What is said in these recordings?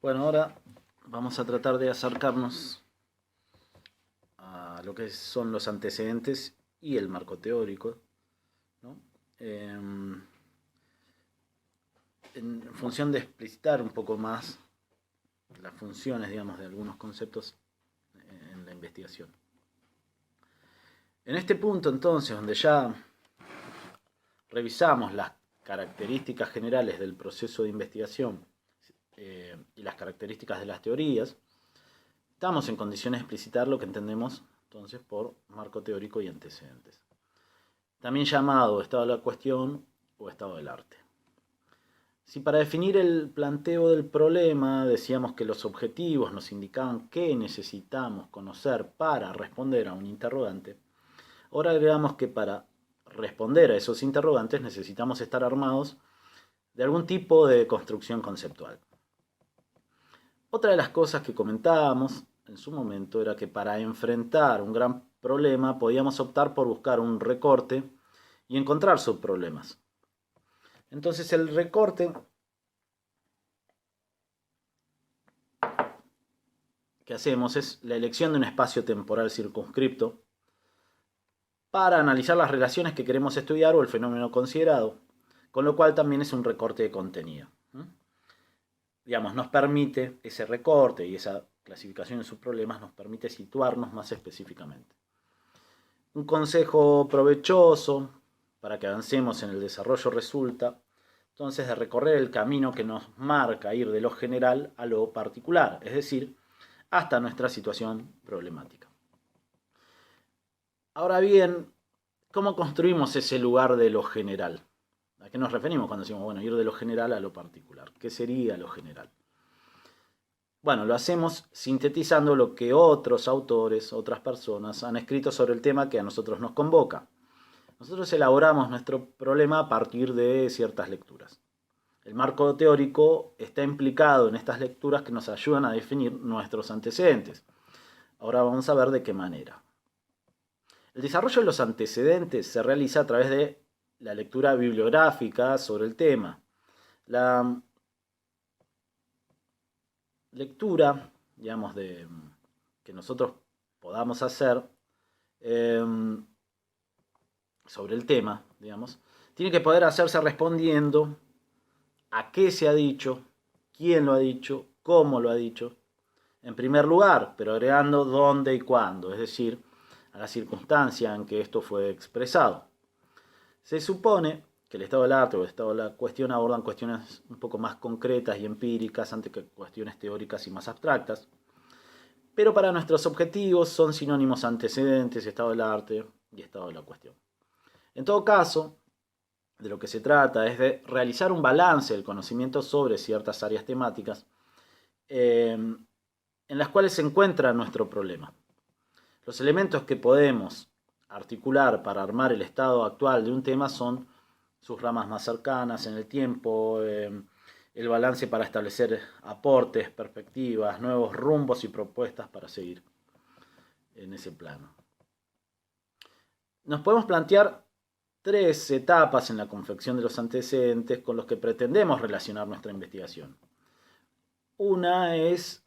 Bueno, ahora vamos a tratar de acercarnos a lo que son los antecedentes y el marco teórico, ¿no? Em, en función de explicitar un poco más las funciones, digamos, de algunos conceptos en la investigación. En este punto, entonces, donde ya revisamos las características generales del proceso de investigación y las características de las teorías, estamos en condiciones de explicitar lo que entendemos entonces por marco teórico y antecedentes, también llamado estado de la cuestión o estado del arte. Si para definir el planteo del problema decíamos que los objetivos nos indicaban qué necesitamos conocer para responder a un interrogante, ahora agregamos que para responder a esos interrogantes necesitamos estar armados de algún tipo de construcción conceptual. Otra de las cosas que comentábamos en su momento era que para enfrentar un gran problema podíamos optar por buscar un recorte y encontrar subproblemas. Entonces el recorte que hacemos es la elección de un espacio temporal circunscripto para analizar las relaciones que queremos estudiar o el fenómeno considerado, con lo cual también es un recorte de contenido. Digamos, nos permite ese recorte y esa clasificación de subproblemas nos permite situarnos más específicamente. Un consejo provechoso para que avancemos en el desarrollo resulta entonces de recorrer el camino que nos marca ir de lo general a lo particular, es decir, hasta nuestra situación problemática. Ahora bien, ¿cómo construimos ese lugar de lo general? ¿A qué nos referimos cuando decimos, bueno, ir de lo general a lo particular? ¿Qué sería lo general? Bueno, lo hacemos sintetizando lo que otros autores, otras personas han escrito sobre el tema que a nosotros nos convoca. Nosotros elaboramos nuestro problema a partir de ciertas lecturas. El marco teórico está implicado en estas lecturas que nos ayudan a definir nuestros antecedentes. Ahora vamos a ver de qué manera. El desarrollo de los antecedentes se realiza a través de la lectura bibliográfica sobre el tema. La lectura, digamos, que nosotros podamos hacer sobre el tema, digamos, tiene que poder hacerse respondiendo a qué se ha dicho, quién lo ha dicho, cómo lo ha dicho, en primer lugar, pero agregando dónde y cuándo, es decir, a la circunstancia en que esto fue expresado. Se supone que el estado del arte o el estado de la cuestión abordan cuestiones un poco más concretas y empíricas antes que cuestiones teóricas y más abstractas, pero para nuestros objetivos son sinónimos antecedentes, estado del arte y estado de la cuestión. En todo caso, de lo que se trata es de realizar un balance del conocimiento sobre ciertas áreas temáticas en las cuales se encuentra nuestro problema. Los elementos que podemos articular para armar el estado actual de un tema son sus ramas más cercanas en el tiempo, el balance para establecer aportes, perspectivas, nuevos rumbos y propuestas para seguir en ese plano. Nos podemos plantear tres etapas en la confección de los antecedentes con los que pretendemos relacionar nuestra investigación. Una es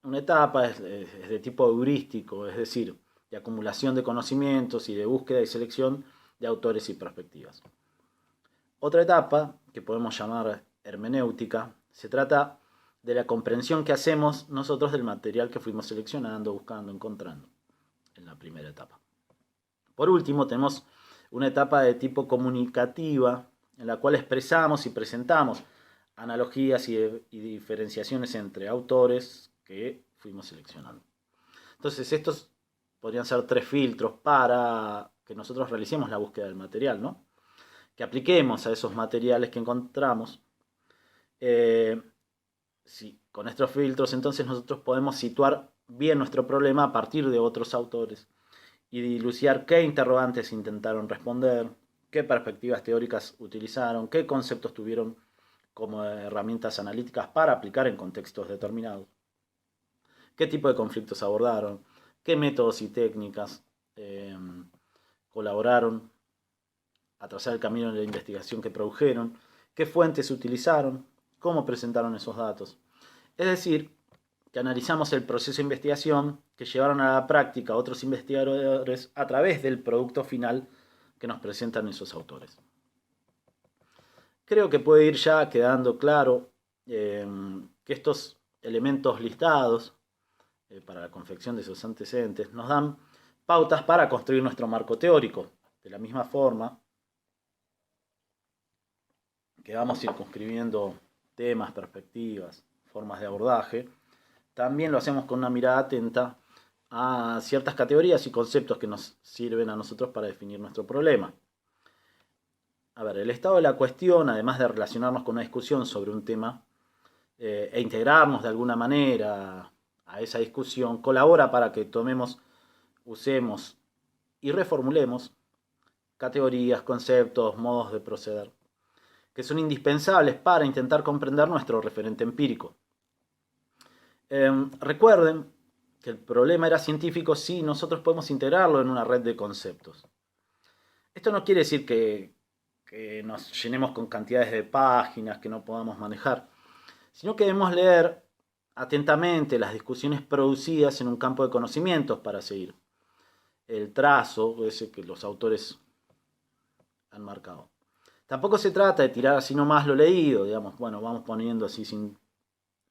una etapa es de tipo heurístico, es decir, de acumulación de conocimientos y de búsqueda y selección de autores y perspectivas. Otra etapa, que podemos llamar hermenéutica, se trata de la comprensión que hacemos nosotros del material que fuimos seleccionando, buscando, encontrando en la primera etapa. Por último, tenemos una etapa de tipo comunicativa, en la cual expresamos y presentamos analogías y diferenciaciones entre autores que fuimos seleccionando. Entonces, estos podrían ser tres filtros para que nosotros realicemos la búsqueda del material, ¿no? Que apliquemos a esos materiales que encontramos. Sí, con estos filtros, entonces nosotros podemos situar bien nuestro problema a partir de otros autores y dilucidar qué interrogantes intentaron responder, qué perspectivas teóricas utilizaron, qué conceptos tuvieron como herramientas analíticas para aplicar en contextos determinados, qué tipo de conflictos abordaron, qué métodos y técnicas colaboraron a trazar el camino de la investigación que produjeron, qué fuentes utilizaron, cómo presentaron esos datos. Es decir, que analizamos el proceso de investigación que llevaron a la práctica otros investigadores a través del producto final que nos presentan esos autores. Creo que puede ir ya quedando claro que estos elementos listados para la confección de esos antecedentes nos dan pautas para construir nuestro marco teórico. De la misma forma que vamos circunscribiendo temas, perspectivas, formas de abordaje, también lo hacemos con una mirada atenta a ciertas categorías y conceptos que nos sirven a nosotros para definir nuestro problema. A ver, el estado de la cuestión, además de relacionarnos con una discusión sobre un tema e integrarnos de alguna manera a esa discusión, colabora para que tomemos, usemos y reformulemos categorías, conceptos, modos de proceder, que son indispensables para intentar comprender nuestro referente empírico. Recuerden que el problema era científico si nosotros podemos integrarlo en una red de conceptos. Esto no quiere decir que nos llenemos con cantidades de páginas que no podamos manejar, sino que debemos leer atentamente las discusiones producidas en un campo de conocimientos para seguir el trazo ese que los autores han marcado. Tampoco se trata de tirar así nomás lo leído, digamos, bueno, vamos poniendo así sin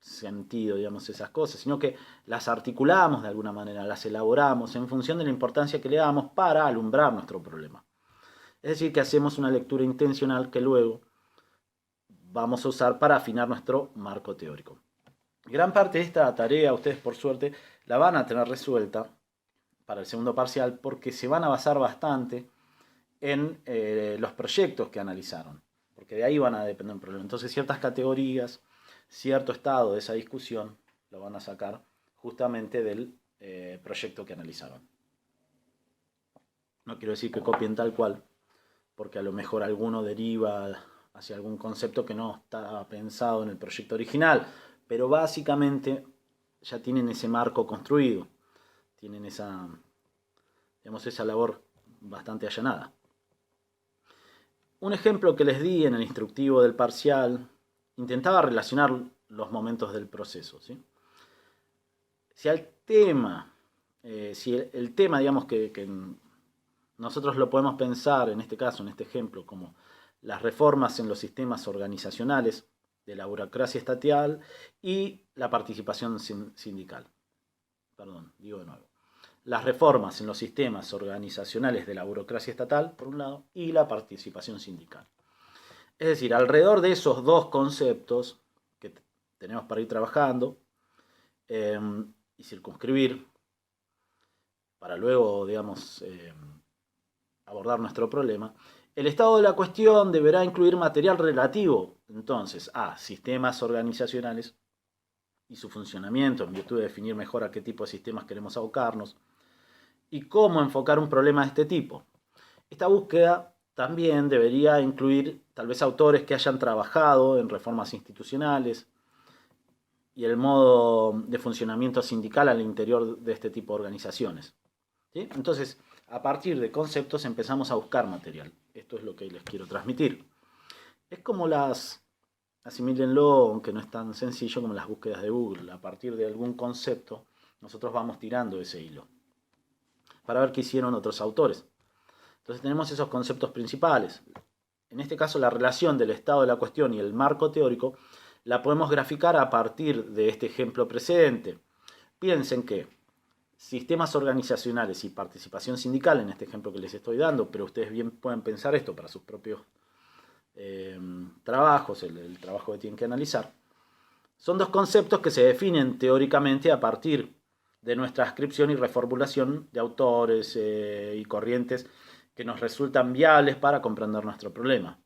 sentido, digamos, esas cosas, sino que las articulamos de alguna manera, las elaboramos en función de la importancia que le damos para alumbrar nuestro problema. Es decir, que hacemos una lectura intencional que luego vamos a usar para afinar nuestro marco teórico. Gran parte de esta tarea, ustedes por suerte, la van a tener resuelta para el segundo parcial porque se van a basar bastante en los proyectos que analizaron, porque de ahí van a depender un problema. Entonces ciertas categorías, cierto estado de esa discusión, lo van a sacar justamente del proyecto que analizaron. No quiero decir que copien tal cual, porque a lo mejor alguno deriva hacia algún concepto que no está pensado en el proyecto original, pero básicamente ya tienen ese marco construido, tienen esa, digamos, esa labor bastante allanada. Un ejemplo que les di en el instructivo del parcial intentaba relacionar los momentos del proceso, ¿sí? Si el tema, digamos que nosotros lo podemos pensar en este caso, en este ejemplo, como las reformas en los sistemas organizacionales de la burocracia estatal y la participación sindical. Perdón, digo de nuevo. Las reformas en los sistemas organizacionales de la burocracia estatal, por un lado, y la participación sindical. Es decir, alrededor de esos dos conceptos que tenemos para ir trabajando y circunscribir para luego, digamos, abordar nuestro problema, el estado de la cuestión deberá incluir material relativo, entonces, a sistemas organizacionales y su funcionamiento, en virtud de definir mejor a qué tipo de sistemas queremos abocarnos, y cómo enfocar un problema de este tipo. Esta búsqueda también debería incluir tal vez autores que hayan trabajado en reformas institucionales y el modo de funcionamiento sindical al interior de este tipo de organizaciones. ¿Sí? Entonces, a partir de conceptos empezamos a buscar material. Esto es lo que les quiero transmitir. Es como asimílenlo, aunque no es tan sencillo como las búsquedas de Google. A partir de algún concepto, nosotros vamos tirando ese hilo para ver qué hicieron otros autores. Entonces tenemos esos conceptos principales. En este caso, la relación del estado de la cuestión y el marco teórico la podemos graficar a partir de este ejemplo precedente. Piensen que sistemas organizacionales y participación sindical, en este ejemplo que les estoy dando, pero ustedes bien pueden pensar esto para sus propios trabajos, el trabajo que tienen que analizar, son dos conceptos que se definen teóricamente a partir de nuestra descripción y reformulación de autores y corrientes que nos resultan viables para comprender nuestro problema.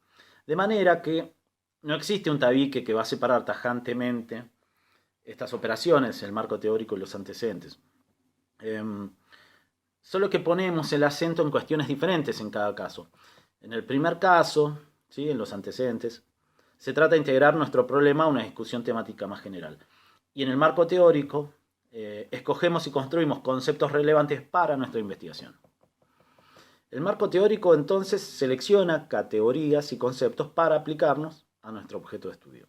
De manera que no existe un tabique que va a separar tajantemente estas operaciones, el marco teórico y los antecedentes. Solo que ponemos el acento en cuestiones diferentes en cada caso. En el primer caso, ¿sí?, en los antecedentes, se trata de integrar nuestro problema a una discusión temática más general. Y en el marco teórico, escogemos y construimos conceptos relevantes para nuestra investigación. El marco teórico entonces selecciona categorías y conceptos para aplicarnos a nuestro objeto de estudio.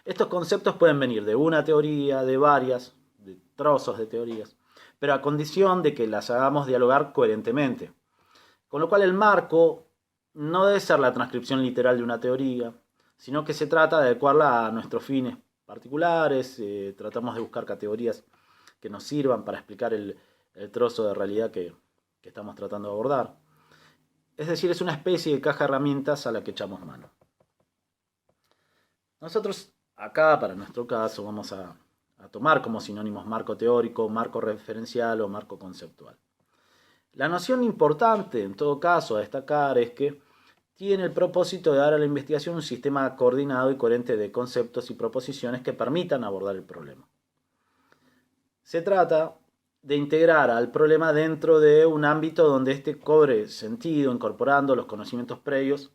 Estos conceptos pueden venir de una teoría, de varias, de trozos de teorías, pero a condición de que las hagamos dialogar coherentemente. Con lo cual el marco no debe ser la transcripción literal de una teoría, sino que se trata de adecuarla a nuestros fines particulares, tratamos de buscar categorías que nos sirvan para explicar el trozo de realidad que estamos tratando de abordar. Es decir, es una especie de caja de herramientas a la que echamos mano. Nosotros acá, para nuestro caso, vamos a tomar como sinónimos marco teórico, marco referencial o marco conceptual. La noción importante, en todo caso, a destacar es que tiene el propósito de dar a la investigación un sistema coordinado y coherente de conceptos y proposiciones que permitan abordar el problema. Se trata de integrar al problema dentro de un ámbito donde éste cobre sentido, incorporando los conocimientos previos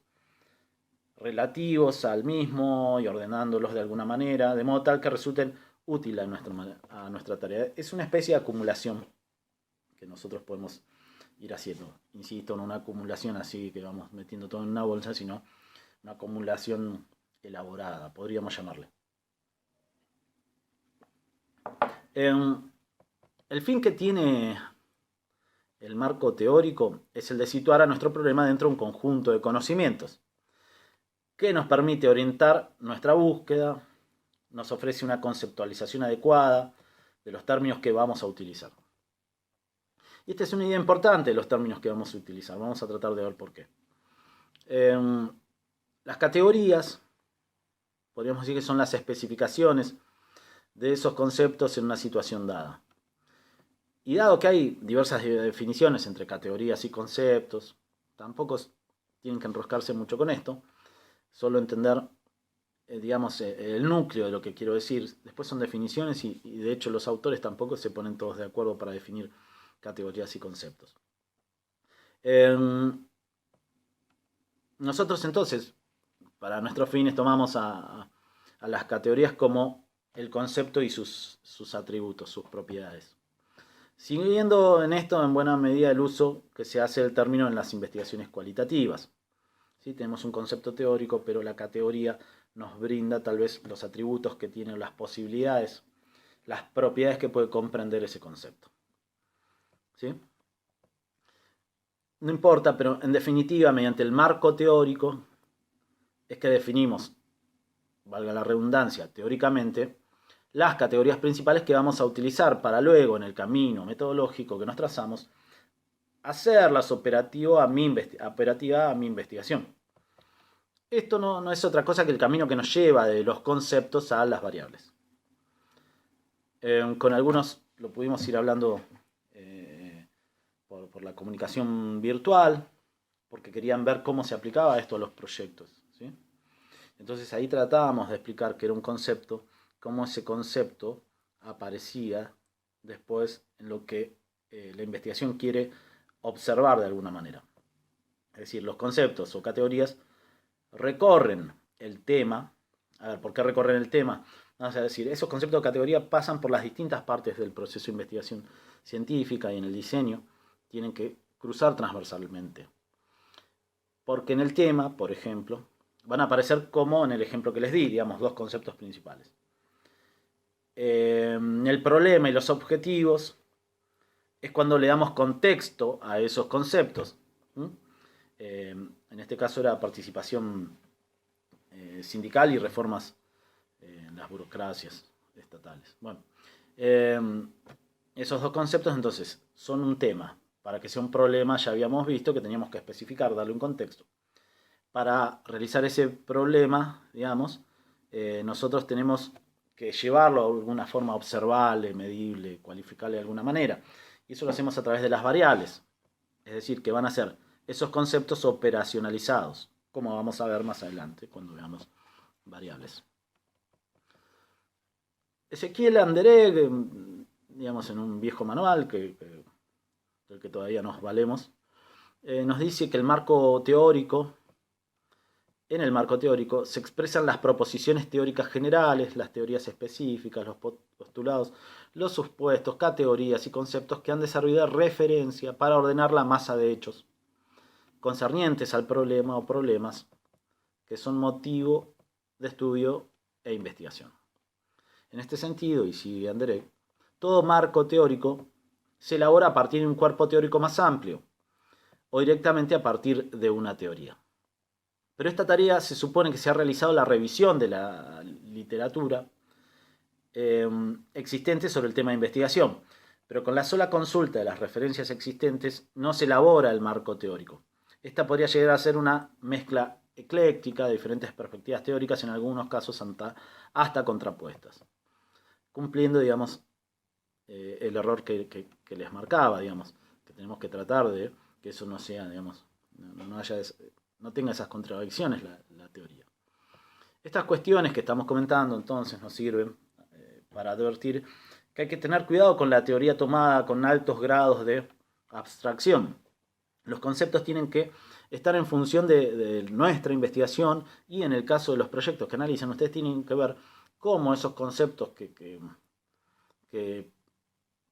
relativos al mismo y ordenándolos de alguna manera, de modo tal que resulten útiles a nuestra tarea. Es una especie de acumulación que nosotros podemos ir haciendo. Insisto, no una acumulación así que vamos metiendo todo en una bolsa, sino una acumulación elaborada, podríamos llamarle. El fin que tiene el marco teórico es el de situar a nuestro problema dentro de un conjunto de conocimientos que nos permite orientar nuestra búsqueda, nos ofrece una conceptualización adecuada de los términos que vamos a utilizar. Y esta es una idea importante de los términos que vamos a utilizar. Vamos a tratar de ver por qué. Las categorías, podríamos decir que son las especificaciones de esos conceptos en una situación dada. Y dado que hay diversas definiciones entre categorías y conceptos, tampoco tienen que enroscarse mucho con esto, solo entender, digamos, el núcleo de lo que quiero decir. Después son definiciones y de hecho los autores tampoco se ponen todos de acuerdo para definir categorías y conceptos. Nosotros entonces, para nuestros fines, tomamos a las categorías como el concepto y sus atributos, sus propiedades. Siguiendo en esto en buena medida el uso que se hace del término en las investigaciones cualitativas. ¿Sí? Tenemos un concepto teórico, pero la categoría nos brinda tal vez los atributos que tiene, las posibilidades, las propiedades que puede comprender ese concepto. ¿Sí? No importa, pero en definitiva, mediante el marco teórico, es que definimos, valga la redundancia, teóricamente, las categorías principales que vamos a utilizar para luego, en el camino metodológico que nos trazamos, hacerlas operativa a mi investigación. Esto no es otra cosa que el camino que nos lleva de los conceptos a las variables. Con algunos lo pudimos ir hablando por la comunicación virtual, porque querían ver cómo se aplicaba esto a los proyectos, ¿sí? Entonces ahí tratábamos de explicar que era un concepto, cómo ese concepto aparecía después en lo que la investigación quiere observar de alguna manera. Es decir, los conceptos o categorías recorren el tema. A ver, ¿por qué recorren el tema? Vamos a decir, esos conceptos de categoría pasan por las distintas partes del proceso de investigación científica y en el diseño tienen que cruzar transversalmente. Porque en el tema, por ejemplo, van a aparecer como en el ejemplo que les di, digamos, dos conceptos principales. El problema y los objetivos es cuando le damos contexto a esos conceptos. En este caso era participación sindical y reformas en las burocracias estatales. Bueno, esos dos conceptos entonces son un tema. Para que sea un problema ya habíamos visto que teníamos que especificar, darle un contexto. Para realizar ese problema, digamos, nosotros tenemos que llevarlo de alguna forma observable, medible, cualificable de alguna manera. Y eso lo hacemos a través de las variables. Es decir, que van a ser esos conceptos operacionalizados, como vamos a ver más adelante cuando veamos variables. Ezequiel Anderegg, digamos en un viejo manual del que todavía nos valemos, nos dice que en el marco teórico se expresan las proposiciones teóricas generales, las teorías específicas, los postulados, los supuestos, categorías y conceptos que han de servir de referencia para ordenar la masa de hechos concernientes al problema o problemas que son motivo de estudio e investigación. En este sentido, y sigue Anderegg, todo marco teórico se elabora a partir de un cuerpo teórico más amplio o directamente a partir de una teoría. Pero esta tarea se supone que se ha realizado la revisión de la literatura existente sobre el tema de investigación, pero con la sola consulta de las referencias existentes no se elabora el marco teórico. Esta podría llegar a ser una mezcla ecléctica de diferentes perspectivas teóricas, en algunos casos hasta contrapuestas, cumpliendo, digamos, el error que les marcaba, digamos, que tenemos que tratar de que eso no sea, digamos, no tenga esas contradicciones la teoría. Estas cuestiones que estamos comentando entonces nos sirven para advertir que hay que tener cuidado con la teoría tomada con altos grados de abstracción. Los conceptos tienen que estar en función de nuestra investigación, y en el caso de los proyectos que analizan, ustedes tienen que ver cómo esos conceptos que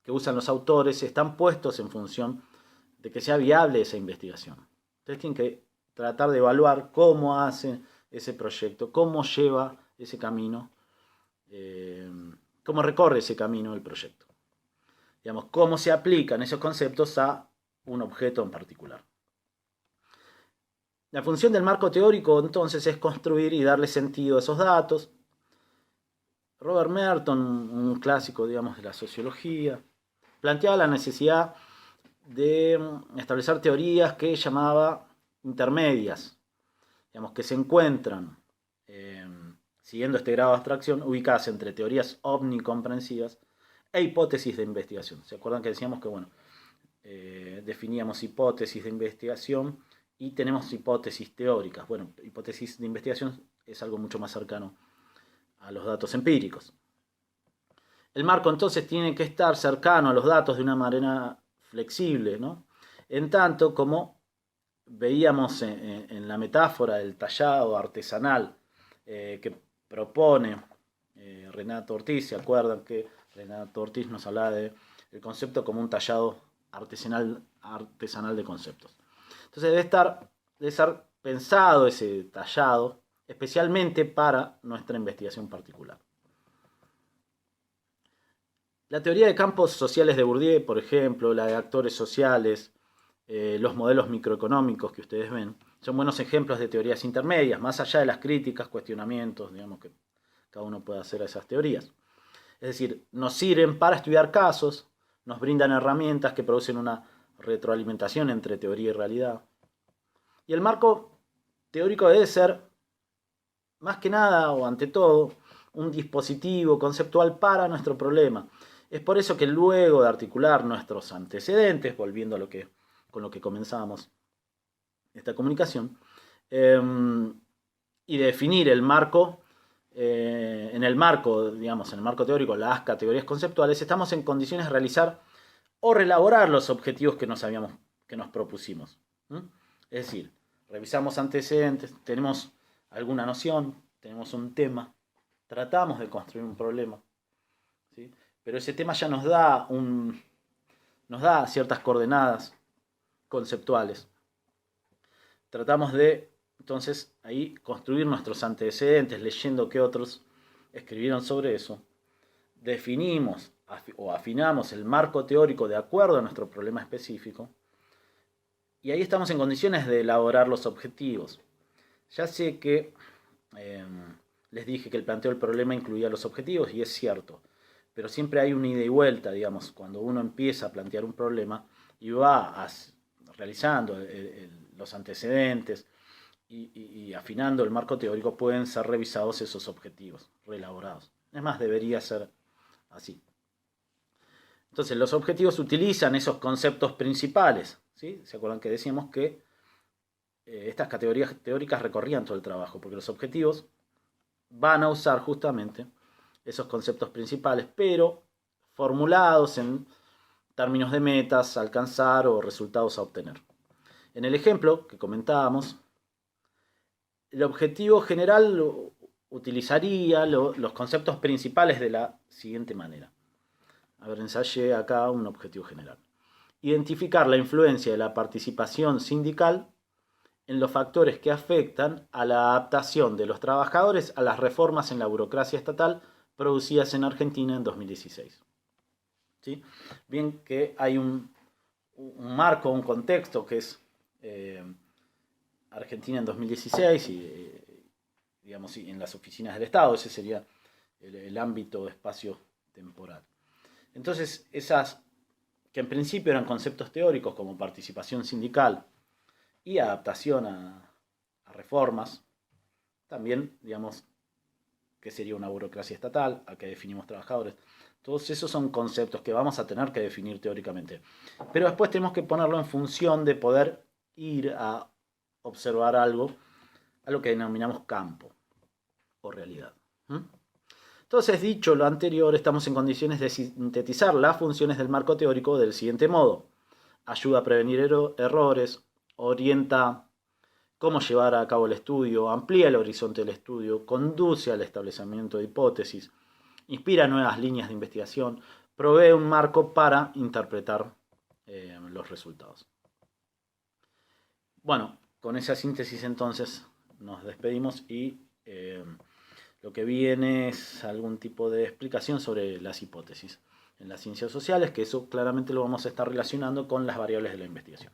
usan los autores están puestos en función de que sea viable esa investigación. Ustedes tienen que tratar de evaluar cómo hace ese proyecto, cómo lleva ese camino, cómo recorre ese camino el proyecto. Digamos, cómo se aplican esos conceptos a un objeto en particular. La función del marco teórico entonces es construir y darle sentido a esos datos. Robert Merton, un clásico, digamos, de la sociología, planteaba la necesidad de establecer teorías que llamaba intermedias, digamos, que se encuentran, siguiendo este grado de abstracción, ubicadas entre teorías omnicomprensivas e hipótesis de investigación. ¿Se acuerdan que decíamos que, bueno, definíamos hipótesis de investigación y tenemos hipótesis teóricas? Bueno, hipótesis de investigación es algo mucho más cercano a los datos empíricos. El marco entonces tiene que estar cercano a los datos de una manera flexible, ¿no? En tanto como veíamos en la metáfora del tallado artesanal que propone Renato Ortiz. ¿Se acuerdan que Renato Ortiz nos hablaba del concepto como un tallado artesanal de conceptos? Entonces debe ser pensado ese tallado especialmente para nuestra investigación particular. La teoría de campos sociales de Bourdieu, por ejemplo, la de actores sociales, los modelos microeconómicos que ustedes ven, son buenos ejemplos de teorías intermedias, más allá de las críticas, cuestionamientos, digamos, que cada uno puede hacer a esas teorías. Es decir, nos sirven para estudiar casos, nos brindan herramientas que producen una retroalimentación entre teoría y realidad. Y el marco teórico debe ser, más que nada o ante todo, un dispositivo conceptual para nuestro problema. Es por eso que luego de articular nuestros antecedentes, volviendo a con lo que comenzamos esta comunicación, y definir el marco, en el marco teórico, las categorías conceptuales, estamos en condiciones de realizar o reelaborar los objetivos que nos propusimos. Es decir, revisamos antecedentes, tenemos alguna noción, tenemos un tema, tratamos de construir un problema, ¿sí? Pero ese tema ya nos da ciertas coordenadas conceptuales. Tratamos de, entonces, ahí construir nuestros antecedentes, leyendo qué otros escribieron sobre eso. Definimos o afinamos el marco teórico de acuerdo a nuestro problema específico. Y ahí estamos en condiciones de elaborar los objetivos. Ya sé que les dije que el planteo del problema incluía los objetivos, y es cierto. Pero siempre hay una ida y vuelta, digamos, cuando uno empieza a plantear un problema y va realizando los antecedentes y afinando el marco teórico, pueden ser revisados esos objetivos, reelaborados. Es más, debería ser así. Entonces, los objetivos utilizan esos conceptos principales, ¿sí? ¿Se acuerdan que decíamos que estas categorías teóricas recorrían todo el trabajo? Porque los objetivos van a usar justamente esos conceptos principales, pero formulados en términos de metas a alcanzar o resultados a obtener. En el ejemplo que comentábamos, el objetivo general utilizaría los conceptos principales de la siguiente manera. A ver, ensayé acá un objetivo general. Identificar la influencia de la participación sindical en los factores que afectan a la adaptación de los trabajadores a las reformas en la burocracia estatal producidas en Argentina en 2016. ¿Sí? Bien que hay un marco, un contexto que es Argentina en 2016 y digamos en las oficinas del Estado, ese sería el ámbito espacio temporal. Entonces, esas que en principio eran conceptos teóricos como participación sindical y adaptación a reformas, también, digamos, que sería una burocracia estatal, a que definimos trabajadores. Todos esos son conceptos que vamos a tener que definir teóricamente. Pero después tenemos que ponerlo en función de poder ir a observar algo, a lo que denominamos campo o realidad. Entonces, dicho lo anterior, estamos en condiciones de sintetizar las funciones del marco teórico del siguiente modo. Ayuda a prevenir errores, orienta cómo llevar a cabo el estudio, amplía el horizonte del estudio, conduce al establecimiento de hipótesis, inspira nuevas líneas de investigación, provee un marco para interpretar los resultados. Bueno, con esa síntesis entonces nos despedimos y lo que viene es algún tipo de explicación sobre las hipótesis en las ciencias sociales, que eso claramente lo vamos a estar relacionando con las variables de la investigación.